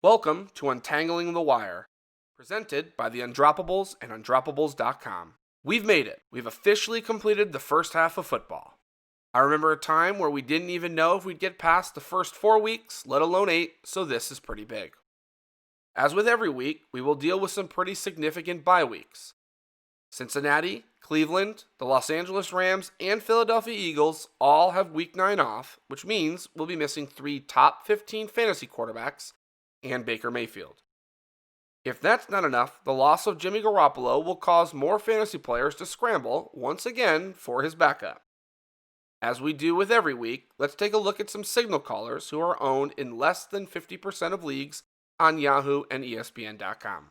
Welcome to Untangling the Wire, presented by the Undroppables and Undroppables.com. We've made it. We've officially completed the first half of football. I remember a time where we didn't even know if we'd get past the first 4 weeks, let alone 8, so this is pretty big. As with every week, we will deal with some pretty significant bye weeks. Cincinnati, Cleveland, the Los Angeles Rams, and Philadelphia Eagles all have Week 9 off, which means we'll be missing 3 top 15 fantasy quarterbacks and Baker Mayfield. If that's not enough, the loss of Jimmy Garoppolo will cause more fantasy players to scramble once again for his backup. As we do with every week, let's take a look at some signal callers who are owned in less than 50% of leagues on Yahoo and ESPN.com.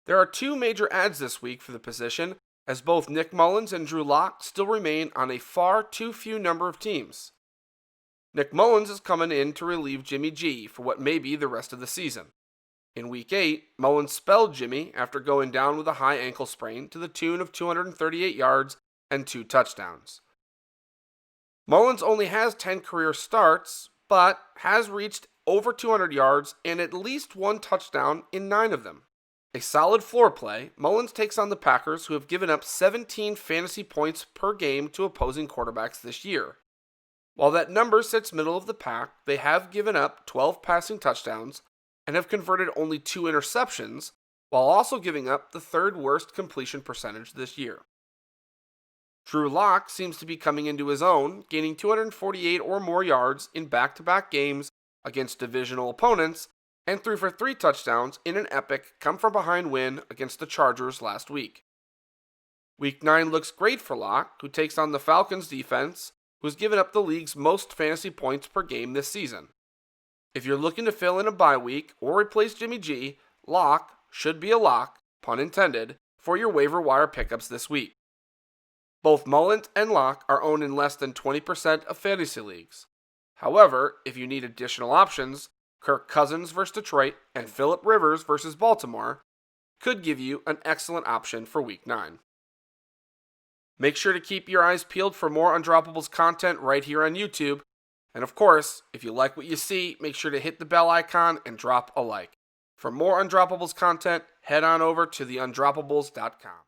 There are 2 major ads this week for the position, as both Nick Mullins and Drew Lock still remain on a far too few number of teams. Nick Mullins is coming in to relieve Jimmy G for what may be the rest of the season. In Week 8, Mullins spelled Jimmy after going down with a high ankle sprain to the tune of 238 yards and 2 touchdowns. Mullins only has 10 career starts, but has reached over 200 yards and at least 1 touchdown in 9 of them. A solid floor play, Mullins takes on the Packers, who have given up 17 fantasy points per game to opposing quarterbacks this year. While that number sits middle of the pack, they have given up 12 passing touchdowns and have converted only 2 interceptions, while also giving up the 3rd worst completion percentage this year. Drew Lock seems to be coming into his own, gaining 248 or more yards in back-to-back games against divisional opponents, and threw for 3 touchdowns in an epic come-from-behind win against the Chargers last week. Week 9 looks great for Lock, who takes on the Falcons defense, who's given up the league's most fantasy points per game this season. If you're looking to fill in a bye week or replace Jimmy G, Lock should be a lock, pun intended, for your waiver wire pickups this week. Both Mullins and Lock are owned in less than 20% of fantasy leagues. However, if you need additional options, Kirk Cousins vs. Detroit and Phillip Rivers vs. Baltimore could give you an excellent option for Week 9. Make sure to keep your eyes peeled for more Undroppables content right here on YouTube. And of course, if you like what you see, make sure to hit the bell icon and drop a like. For more Undroppables content, head on over to theundroppables.com.